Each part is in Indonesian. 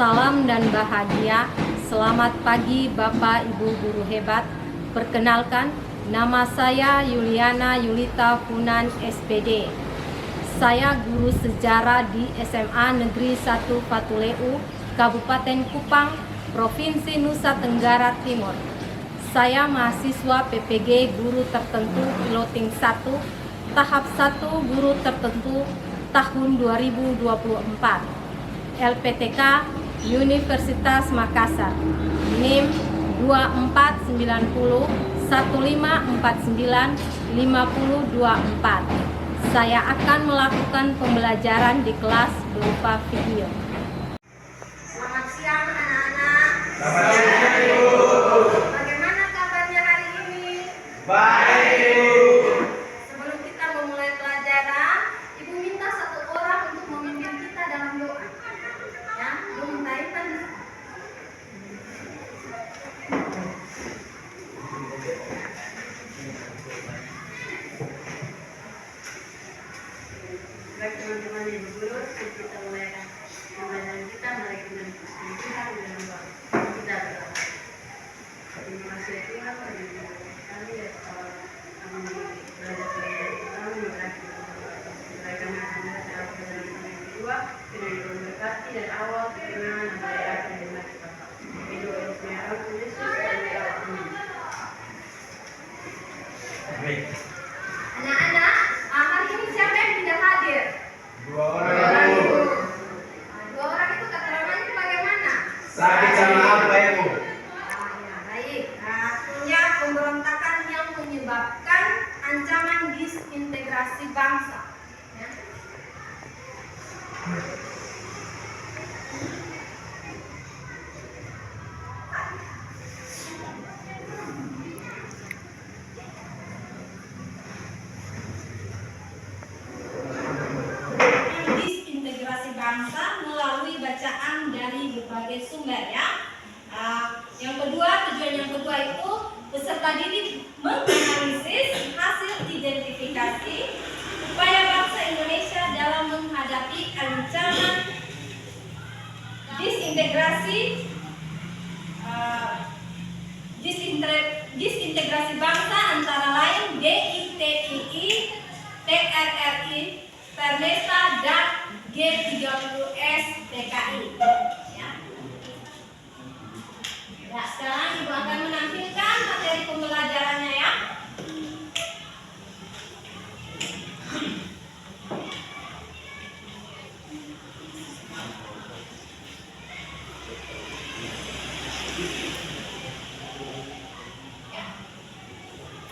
Salam dan bahagia. Selamat pagi Bapak Ibu guru hebat. Perkenalkan, nama saya Yuliana Yulita Funan SPD. Saya guru sejarah di SMA Negeri 1 Fatuleu, Kabupaten Kupang, Provinsi Nusa Tenggara Timur. Saya mahasiswa PPG Guru Tertentu Piloting 1, tahap 1 Guru Tertentu tahun 2024. LPTK Universitas Makassar, NIM 2490 1549 5024. Saya akan melakukan pembelajaran di kelas berupa video. Selamat siang anak-anak. Selamat siang, Ibu. Bagaimana kabarnya hari ini? Baik, Ibu. Sebelum kita memulai pelajaran, Ibu minta satu orang untuk memimpin kita dalam doa. Ya, Ibu minta Intan. Baik teman-teman Ibu guru, kita mulai pembelajaran kita mulai dengan kita dengan doa. Kita berdoa. Terima kasih Tuhan bagi kami ya kami belajar kami berarti mereka akan belajar pelajaran yang kedua dengan berkati dari awal dengan sampai akhir dan mati Bapa. Hidup Yesus Yesus dan amin. Baik. Anak-anak, hari ini siapa yang tidak hadir? Dua orang, Ibu. Dua orang itu keterangannya bagaimana? Sakit sama apa, Ibu? Ya, baik. Punya pemberontakan yang menyebabkan ancaman disintegrasi bangsa. Ya. Disintegrasi bangsa melalui bacaan dari berbagai sumber ya. Yang kedua, tujuan yang kedua itu peserta didik menganalisis hasil identifikasi upaya bangsa Indonesia dalam menghadapi ancaman disintegrasi bangsa antara lain DITII, TRRI, Permesta, dan G30S PKI. Ya. Ya, sekarang Ibu akan menampilkan materi pembelajarannya ya.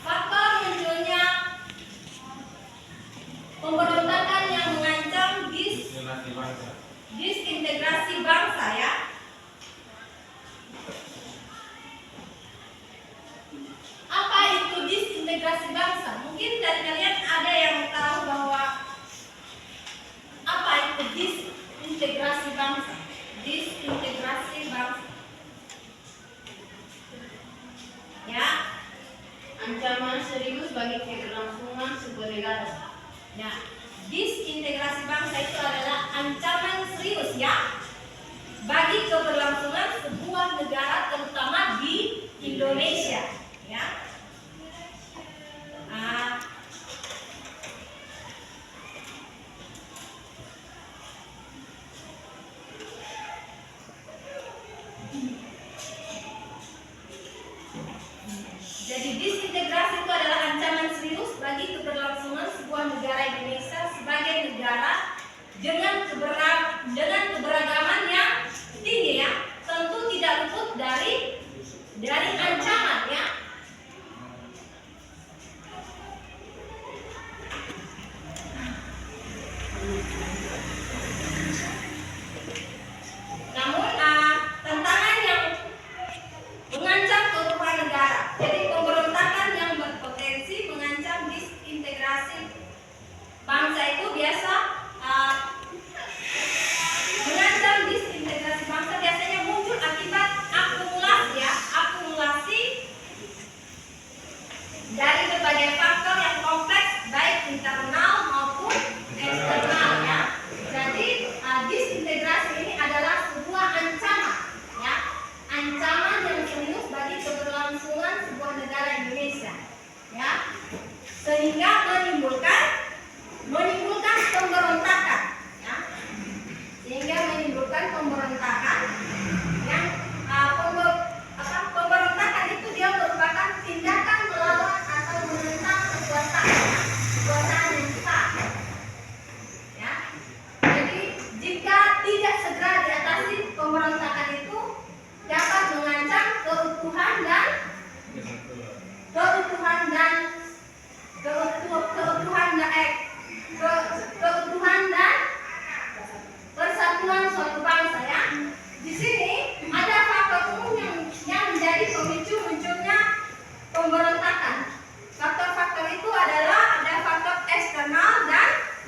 Faktor munculnya pemberontakan yang mengancam disintegrasi bangsa ya. Apa itu disintegrasi bangsa? Mungkin dari kalian ada yang tahu bahwa apa itu disintegrasi bangsa? Disintegrasi bangsa. Ya, Ancaman serius bagi keberlangsungan sebuah negara. ya. Disintegrasi bangsa itu adalah ancaman serius ya bagi keberlangsungan sebuah negara, terutama di Indonesia. Ya. Jadi disintegrasi itu adalah ancaman serius bagi keberlangsungan sebuah negara Indonesia sebagai negara dengan keberagaman yang tinggi ya. Tentu tidak luput dari ancaman ya. Namun tantangan yang mengancam keutuhan negara. Jadi pemberontakan yang berpotensi mengancam disintegrasi bangsa itu biasa mengancam disintegrasi bangsa biasanya muncul akibat akumulasi dari berbagai faktor yang kompleks baik internal maupun eksternal ya.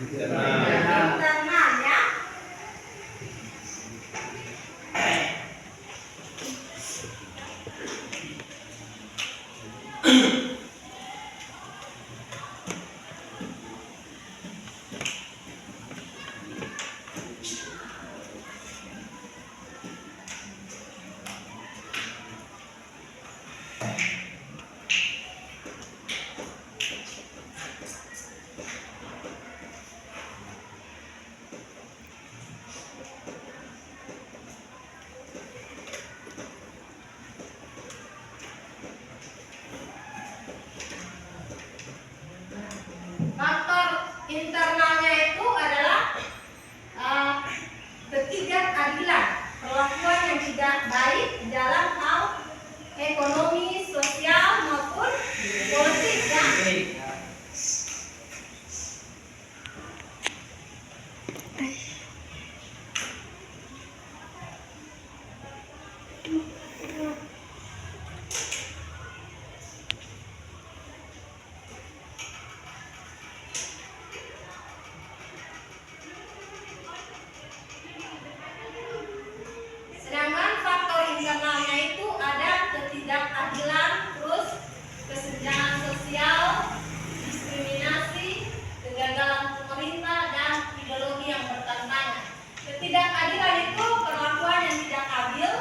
Internal ya. Faktor internalnya itu adalah ketidakadilan, perlakuan yang tidak baik dalam hal ekonomi, sosial maupun politik ya. Sedangkan faktor internalnya itu ada ketidakadilan, terus kesenjangan sosial, diskriminasi, kegagalan pemerintah dan ideologi yang bertentangan. Ketidakadilan itu perlakuan yang tidak adil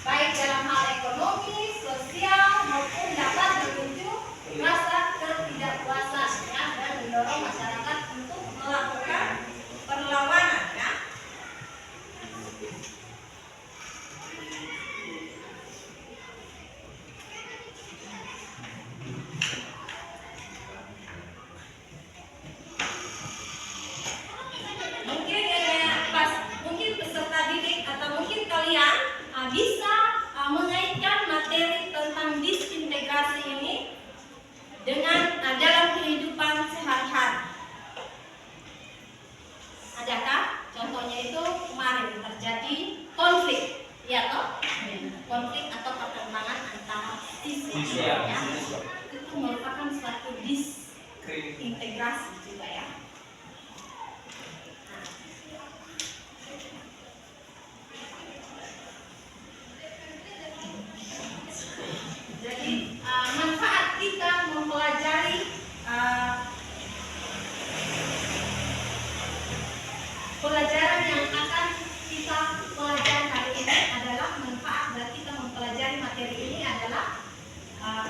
baik dalam hal ekonomi, sosial maupun dapat memicu rasa ketidakpuasan ya, dan mendorong masyarakat untuk melakukan perlawanan ya. Mungkin peserta didik atau mungkin kalian bisa mengaitkan materi tentang disintegrasi ini dengan dalam kehidupan sehari-hari. Adakah? Contohnya itu kemarin terjadi konflik, ya toh? Konflik atau pertentangan antara siswa, ya. Itu merupakan suatu disintegrasi juga ya. Jadi manfaat kita mempelajari pelajaran yang akan kita pelajari hari ini adalah manfaat dari kita mempelajari materi ini adalah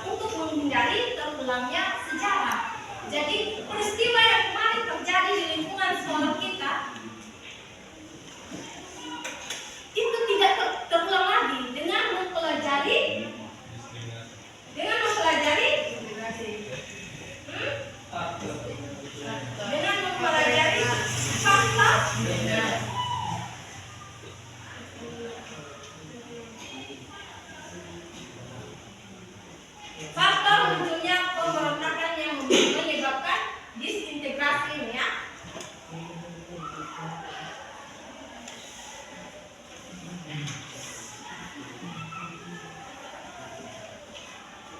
untuk menghindari terulangnya sejarah. Jadi peristiwa yang kemarin terjadi di lingkungan sekolah kita itu tidak terulang lagi dengan mempelajari fakta faktor munculnya pemberontakan yang menyebabkan disintegrasi ini ya.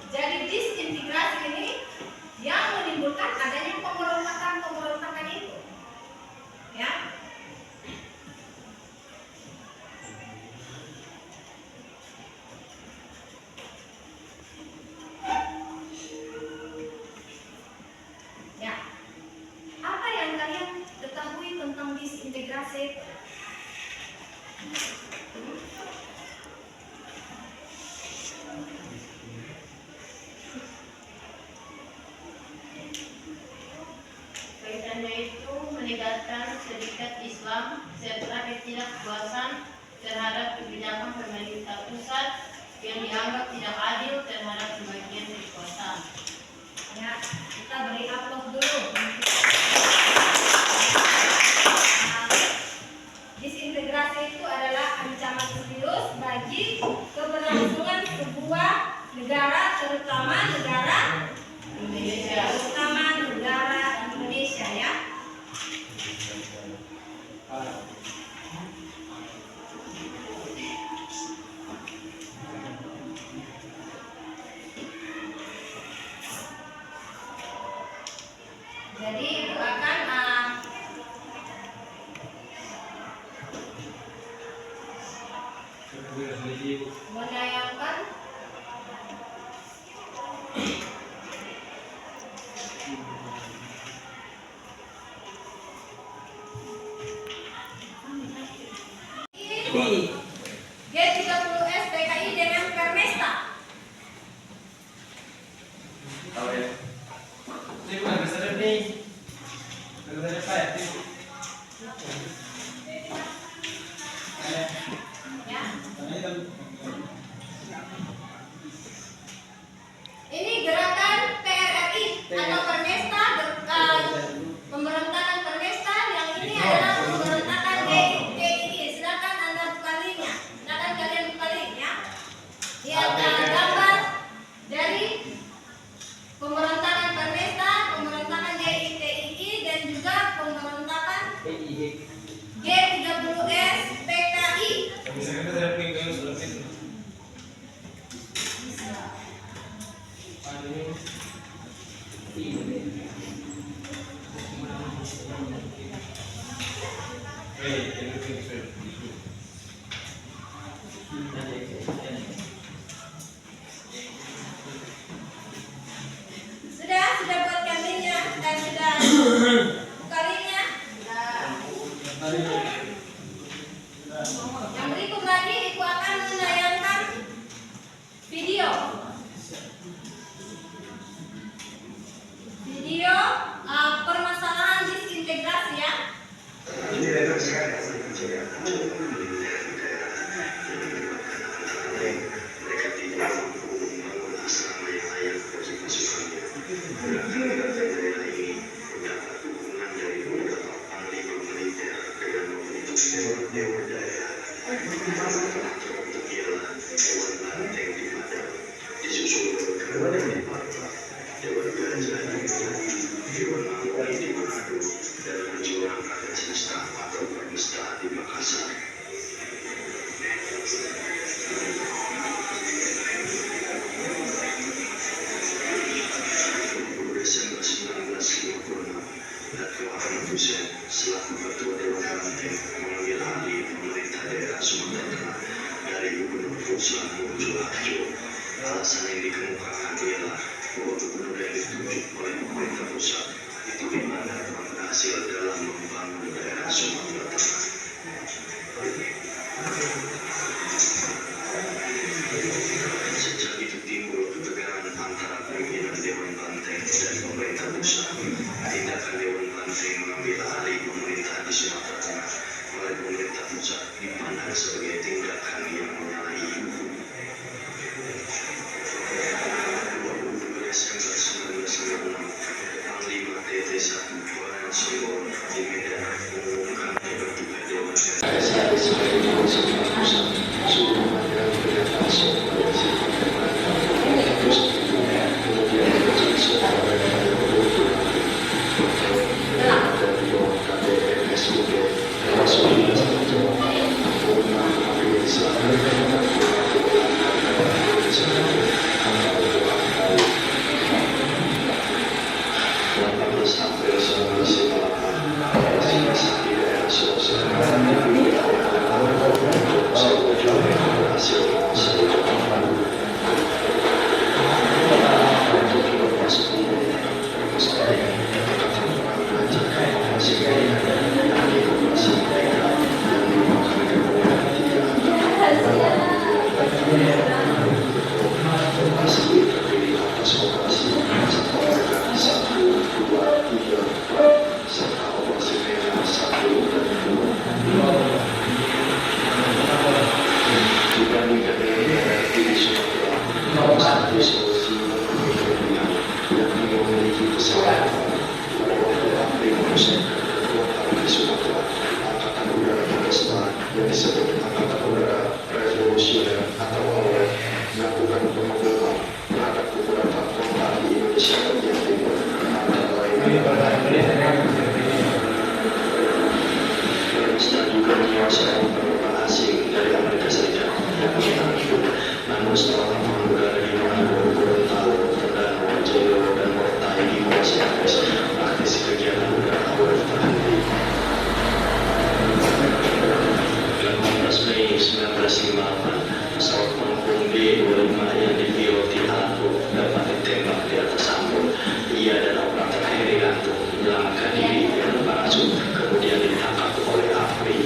Jadi disintegrasi ini yang menimbulkan adanya pemberontakan itu, ya. Ya, apa yang kalian ketahui tentang disintegrasi? Kaitannya itu meningkatkan serikat Islam serta ketidakpuasan terhadap kebijakan pemerintah pusat yang dianggap tidak adil terhadap sebagian kekuasaan. Ya, kita beri aplaus dulu. Disintegrasi itu adalah ancaman serius bagi keberlangsungan sebuah negara, terutama negara Indonesia ya. G30S PKI dengan Permesta. Tahu ya. Ini bukan bisa nih. Bisa apa ya? Ya. Ini gerakan PRRI atau Permesta, pemberontakan Permesta. Yang ini adalah pemberontakan GII. Silakan Anda buka linknya. Silakan kalian buka linknya. Ini ada gambar dari pemberontakan Permesta, pemberontakan GII dan juga pemberontakan G30S PKI. Bisa kita serapin ke selesai. Sudah buatkan linknya dan sudah buka linknya. Yang berikut lagi Ibu akan menayangkan video permasalahan disintegrasi ya. Selaku Ketua Dewan Banteng mengambil alih pemerintah daerah Sumatera Tengah dari Gubernur Ruslan Muncul Harjo. Alasan yang dikemukakan ialah bahwa gubernur yang ditunjuk oleh pemerintah pusat itu dimana berhasil dalam membangun daerah Sumatera Tengah. Sejak itu timbul ketegangan antara pimpinan Dewan Banteng dan pemerintah pusat. Tindakan Dewan Banteng mengambil alih pemerintah di Sumatera Tengah oleh pemerintah pusat dipandang sebagai tindakan yang menyalahi hukum. 22 Desember 1996, Panglima TT1 Koran Simbol di Medan mengumumkan terbentuknya Dewan Banteng sebagai pemerintah pusat sudah mengambil pernyataan kepada sikap pemerintah pusat kemudian menjadi sebagai namun setelah mengundang di mana Gorontalo, Perdana, Jaya dan Mortai di Polisi Akses, praktis kegiatan udara berhenti. 18 Mei 1958, pesawat Pangkung D25 yang dipiloti Alko dapat ditembak di atas Ambon. Ia dan operator Herianto menyelamatkan diri dengan parasut, kemudian ditangkap oleh APRI.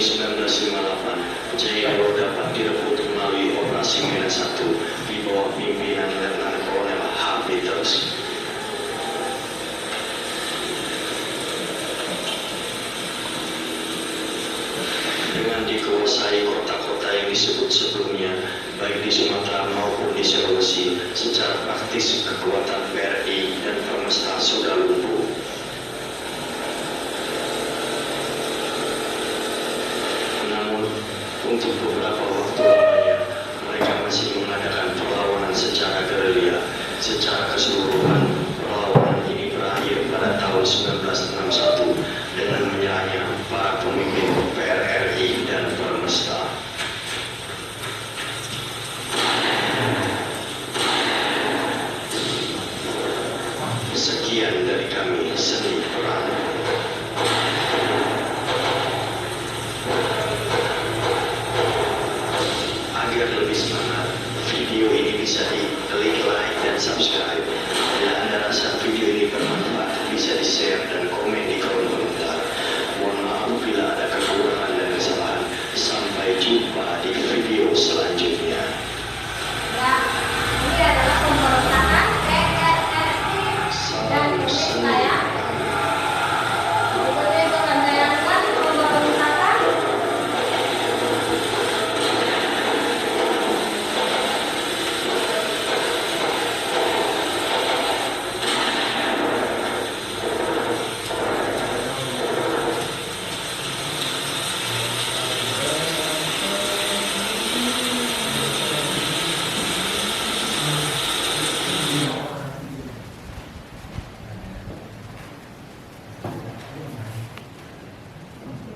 Juni 1958, Jaya dapat direbut melalui Operasi Medan 1 di bawah pimpinan Letnan Kolonel H. Peters. Dengan dikuasai kota-kota yang disebut sebelumnya, baik di Sumatera maupun di Sulawesi, secara praktis kekuatan PRI dan Permesta sudah lumpuh. Namun, untuk beberapa waktu lamanya, mereka masih mengadakan perlawanan secara gerilya. Secara keseluruhan, perlawanan ini berakhir pada tahun 1961 dengan menyerahnya para pemimpin PRRI dan Permesta. Sekian dari kami, Seni Peran. Agar lebih semangat, video ini bisa di-klik, like, dan subscribe. Bila Anda rasa video ini bermanfaat, bisa di-share dan komen di kolom komentar. Mohon maaf bila ada kekurangan dan kesalahan. Sampai jumpa di video selanjutnya. Ya, ini adalah pemberontakan PRRI dan pemerintah ya.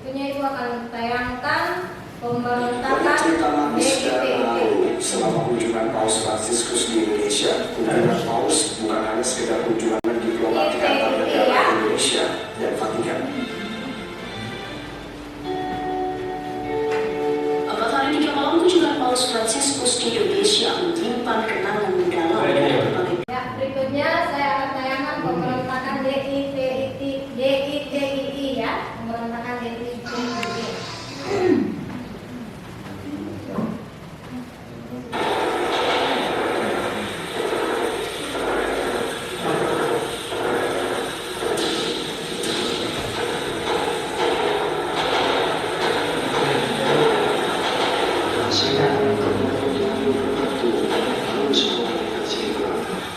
Berikutnya itu akan tayangkan pemberontakan Dari cerita manis dan lalu selama kunjungan Paus Fransiskus di Indonesia, kunjungan Paus bukan hanya sekedar kunjungan diplomatik antar negara Indonesia dan Vatikan. 4 hari 3 malam kunjungan Paus Fransiskus di Indonesia menyimpan kenangan mendalam dari berbagai. ya. Berikutnya saya akan tayangkan pemberontakan DITI ya, pemberontakan DITI.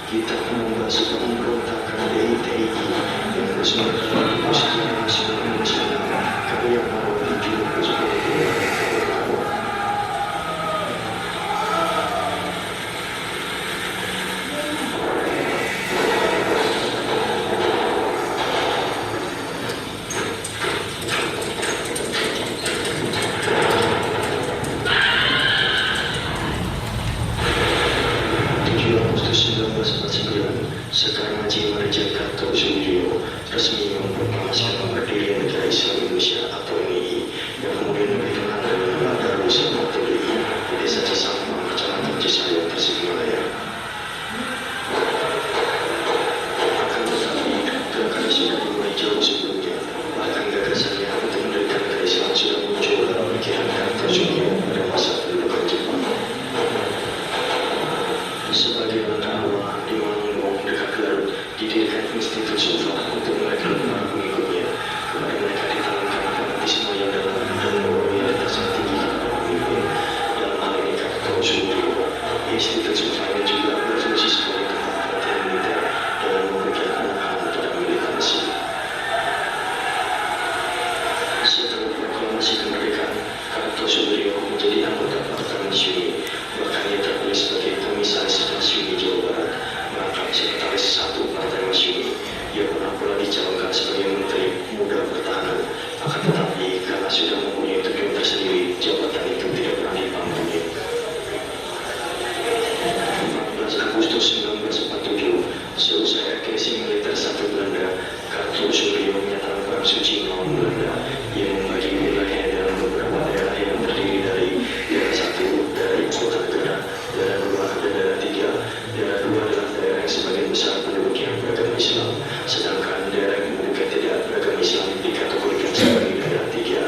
Kita membahas pemberontakan DITI yang resmi Persatuan Nasional Indonesia karya Maulana Jum'at Sekarang Haji Maria Kartosoewiryo resmi memproklamasikan berdiri negara Islam Indonesia atau NII yang kemudian dikenal dengan nama Darus atau DI di Desa Cisampang, Kecamatan Cisayong, Tasikmalaya. Akan tetapi, gerakan sudah dimulai jauh sebelumnya. Bahkan gagasannya untuk mendirikan negara Islam sudah muncul dalam pikiran Kartosoewiryo pada masa pendudukan Jepang. Sebagai langkah awal di Mangunung dekat Garut didirikan Institut Sufa untuk merekrut para pengikutnya. Kepada mereka ditanamkan fanatisme yang dalam dan loyalitas yang tinggi kepada pemimpin. Dalam hal ini Kartosoewiryo, Institut Sufa ini juga berfungsi sebagai tempat pelatihan militer dalam memberikan arahan pada militansi. Setelah proklamasi kemerdekaan, Kartosoewiryo menjadi anggota Partai Masyumi. Bahkan ia terpilih sebagai Komisaris Masyumi Jawa Barat, merangkap Sekretaris 1 Partai Masyumi. Ia pernah pula dicalonkan sebagai Menteri Muda Pertahanan. Akan tetapi, karena sudah mempunyai tujuan tersendiri, jabatan itu tidak pernah dipangkunya. 14 Agustus 1947, seusai agresi militer satu Belanda, Kartosoewiryo menyatakan perang suci melawan Belanda. Ia membagi wilayah dalam beberapa daerah yang terdiri dari daerah 1 dari kota negara, daerah 2 dan daerah 3. Daerah 2 adalah daerah yang sebagian besar penduduknya beragama Islam, sedangkan daerah yang penduduknya tidak beragama Islam dikategorikan sebagai daerah 3.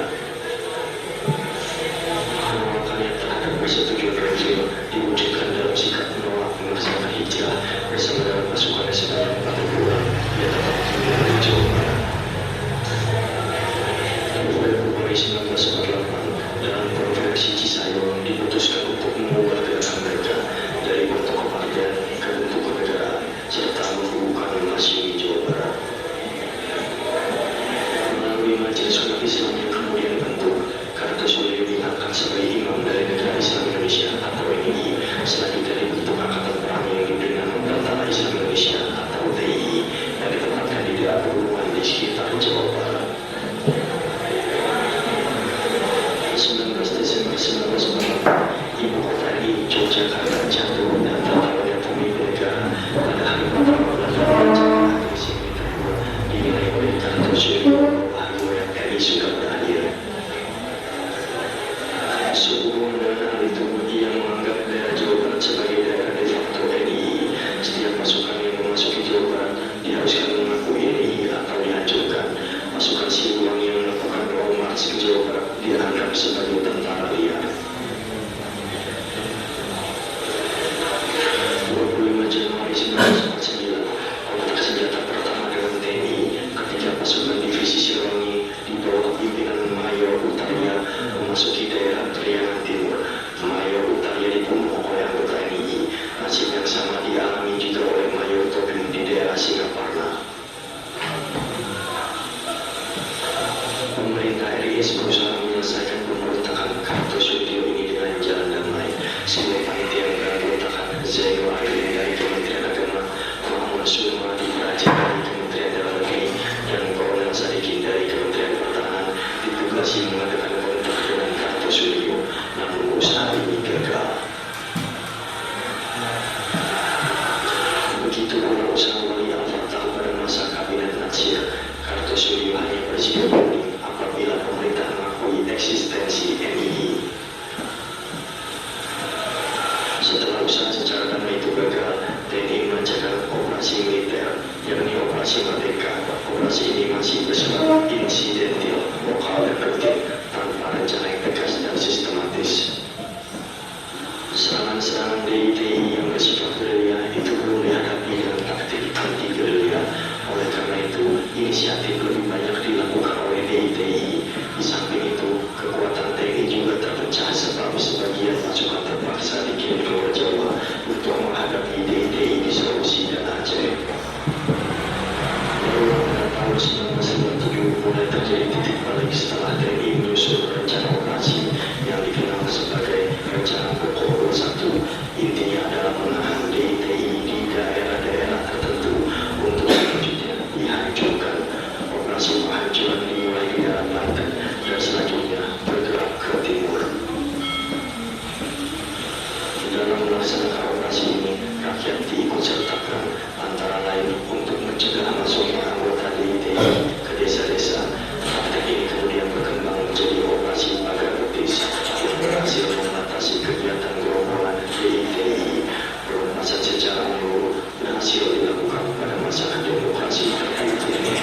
IS berusaha menyelesaikan pemberontakan Kartosoewiryo ini dengan jalan damai. Sebuah panitia pemberontakan Zainul Abidin dari Kementerian Agama, Muhammad Surmadi Praja dari Kementerian Dalam Negeri, dan Kolonel Sadikin dari Kementerian Pertahanan ditugasi mengadakan kontak dengan Kartosoewiryo, namun usaha ini gagal. Begitu pula usaha Wali Al-Fatah pada masa kabinet Natsir. Kartosoewiryo hanya bersikap unik apabila pemerintah mengakui eksistensi NII. Setelah usaha secara damai itu gagal, TNI melancarkan operasi militer, yakni Operasi Merdeka. Operasi ini masih bersifat insidentil, lokal dan rutin, tanpa rencana yang tegas dan sistematis. Serangan-serangan DITI yang bersifat gerilya itu belum dihadapi dengan taktik anti-gerilya. Oleh karena itu, inisiatif lebih banyak dilakukan oleh DITI. Di samping itu, kekuatan TNI juga terpecah sebab sebagian pasukan terpaksa dikirim ke luar Jawa untuk menghadapi DITI di Sulawesi dan Aceh. Baru pada tahun 1997 mulai terjadi titik balik setelah TNI menyusun rencana operasi yang dikenal sebagai Rencana Pokok 21. Intinya adalah menahan DITI di daerah-daerah tertentu untuk selanjutnya dihancurkan. Operasi penghancuran dimulai di dalam Banten dan selanjutnya bergerak ke timur. Dalam melaksanakan operasi ini, rakyat diikut sertakan antara lain untuk mencegah masuknya anggota DITI ke desa-desa. Praktek ini kemudian berkembang menjadi operasi pagar betis yang berhasil membatasi kegiatan gerombolan DITI. Perluasan secara menyeluruh berhasil dilakukan pada masa demokrasi terkait ini.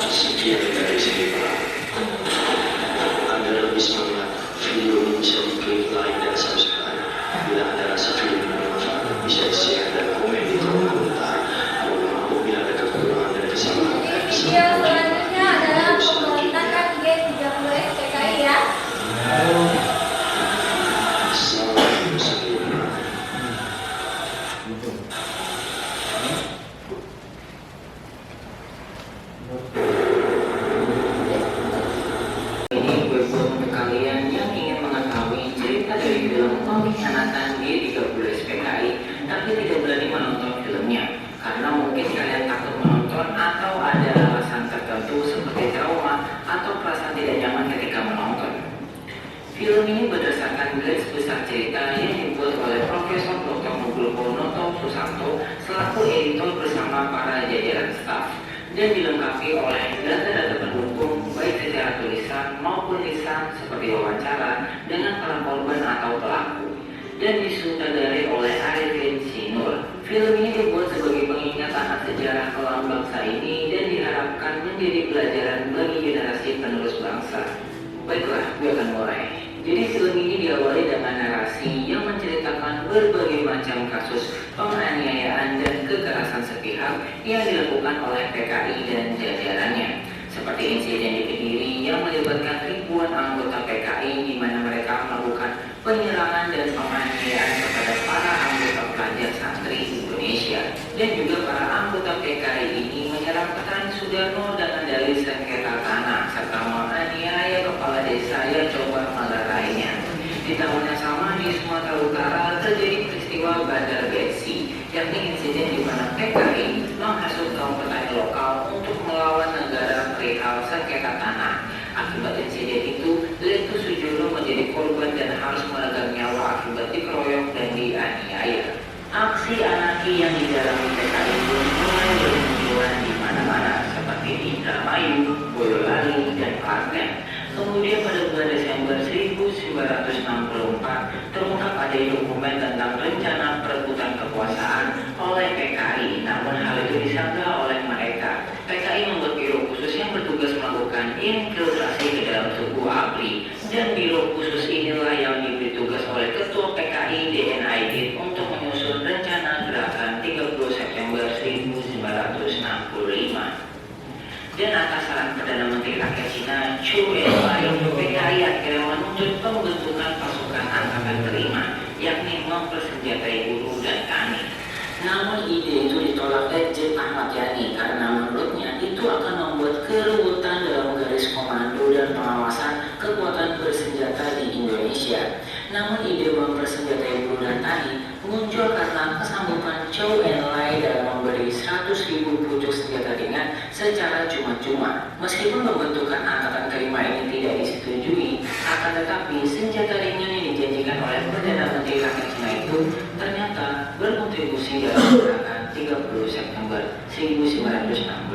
Sekian dari sini Pak. Agar lebih semangat, video ini bisa diklik like dan subscribe. Bila ada rasa video bermanfaat, bisa share dan komen di kolom komentar. Mohon maaf bila ada kekurangan dan kesalahan. Video selanjutnya adalah pemberontakan G30 SPKI ya. Salam Nusantara. Ini gue buat untuk kalian yang ingin mengetahui cerita dari film Pengkhianatan G30 SPKI tapi tidak berani menonton filmnya karena mungkin kalian takut menonton atau ada alasan tertentu seperti trauma atau perasaan tidak nyaman ketika menonton. Film ini berdasarkan garis besar cerita yang dibuat oleh Profesor Dr. Nugroho Noto Susanto selaku editor bersama para jajaran staf dan dilengkapi oleh data-data pendukung baik secara tulisan maupun lisan seperti wawancara dengan para korban atau pelaku dan disutradarai oleh Arifin Sinur. Film ini dibuat sebagai pengingat akan sejarah kelam bangsa ini dan diharapkan menjadi pelajaran bagi generasi penerus bangsa. Baiklah, gue akan mulai. Jadi film ini diawali dengan narasi yang menceritakan berbagai macam kasus penganiayaan dan kekerasan sepihak yang dilakukan oleh PKI dan jajarannya. Seperti insiden di Kediri yang melibatkan ribuan anggota PKI di mana mereka melakukan penyerangan dan penganiayaan kepada para anggota pelajar santri Indonesia. Dan juga para anggota PKI ini menyerang petani Sudarno dengan dalih sengketa tanah serta menganiaya kepala desa yang coba lainnya. Di tahun yang sama di Sumatera Utara terjadi peristiwa Bandar Besi, yakni insiden di mana PKI menghasut kaum petani lokal untuk melawan negara perihal sengketa tanah. Akibat insiden itu, Letu Sujono menjadi korban dan harus meregang nyawa akibat dikeroyok dan dianiaya. Aksi anarki yang dijalani PKI pun mulai bermunculan di mana-mana seperti di Indramayu, Boyolali, dan Klaten. Kemudian pada bulan Desember 1964 terungkap adanya dokumen tentang rencana perebutan kekuasaan oleh PKI. Namun hal itu disangka oleh mereka. PKI membuat biro khusus yang bertugas melakukan infiltrasi ke dalam tubuh ABRI, dan biro khusus inilah yang diberi tugas oleh Ketua PKI DN Aidit untuk menyusun rencana gerakan 30 September 1965. Dan atas saran Perdana Menteri Rakyat Cina Chu Enlai, PKI akhirnya menuntut pembentukan pasukan angkatan kelima, yakni mempersenjatai buruh dan tani. Namun ide itu ditolak Ejek Ahmad Yani karena menurutnya itu akan membuat kerubutan Indonesia. Namun ide mempersenjatai burunan tadi muncul karena kesanggupan Chow En Lai dalam memberi 100.000 pucuk senjata ringan secara cuma-cuma. Meskipun pembentukan angkatan kelima ini tidak disetujui, akan tetapi senjata ringan yang dijanjikan oleh Perdana Menteri rakyat Cina itu ternyata berkontribusi dalam gerakan 30 September 1965.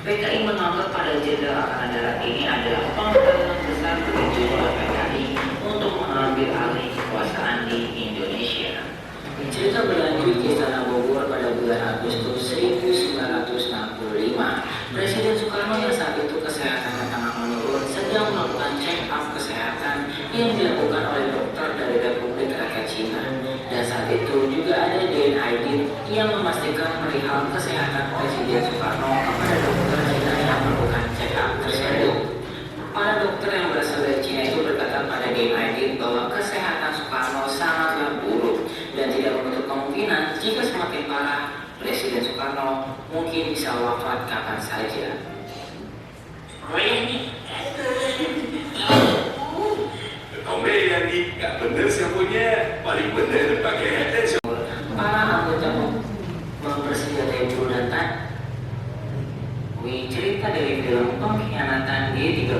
PKI menganggap pada Jenderal Angkatan Darat ini adalah pengorbanan besar bagi oleh PKI untuk mengambil alih kekuasaan di Indonesia. Cerita berlanjut di Istana Bogor pada bulan Agustus 1965. Presiden Soekarno yang saat itu kesehatannya tengah menurun sedang melakukan check up kesehatan yang dilakukan oleh dokter dari Republik Rakyat Cina. Dan saat itu juga ada Den Aidit yang memastikan perihal kesehatan Presiden Soekarno kepada dokter Cina yang melakukan check up tersebut. Para dokter yang berasal dari Cina itu berkata pada Den Aidit bahwa kesehatan Soekarno sangatlah buruk dan tidak menutup kemungkinan jika semakin parah Presiden Soekarno mungkin bisa wafat kapan saja. Komedia nih, gak bener siapunya, paling bener pakai headset. Para anggota mempersenjatai burunan tadi. Cerita dari film Pengkhianatan G30.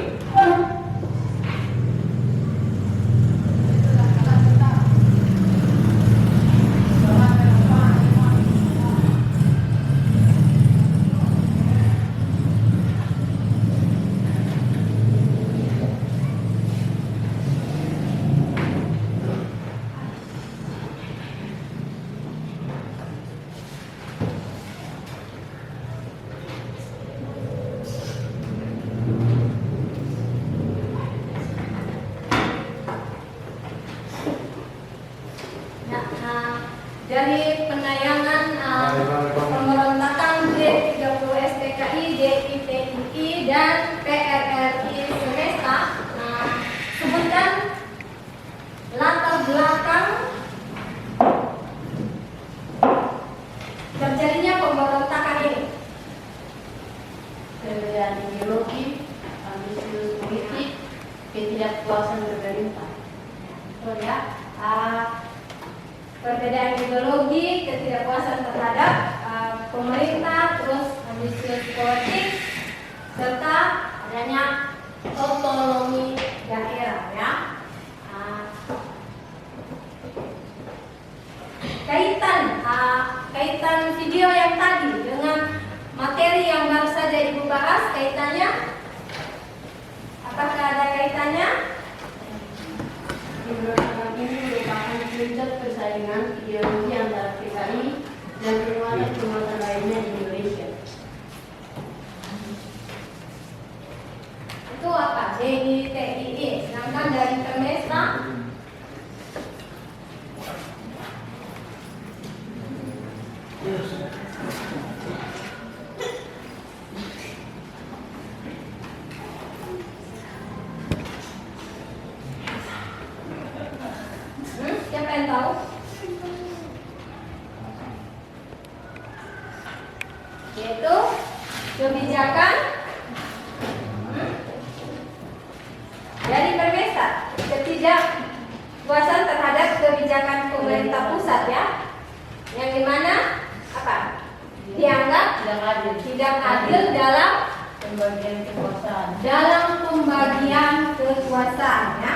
Dari penayangan pemberontakan G30 SPKI, DITII, dan PRRI Semesta, sebutkan latar belakang terjadinya pemberontakan ini. Perbedaan ideologi, ambisius politik, ketidakpuasan pemerintah. Betul ya. Perbedaan ideologi, ketidakpuasan terhadap pemerintah, terus ambisius politik, serta adanya otonomi daerah ya. Kaitan video yang tadi dengan materi yang baru saja Ibu bahas, kaitannya apakah ada kaitannya? Pemberontakan ini merupakan puncak persaingan ideologi antara PKI dan kekuatan lainnya di Indonesia. Itu apa? DITII. Sedangkan dari Semesta siapa yang tahu? Yaitu kebijakan dari Permesa, ketidakpuasan terhadap kebijakan pemerintah pusat ya, yang dimana apa? Dianggap tidak adil dalam Pembagian kekuasaan. pembagian kekuasaan ya.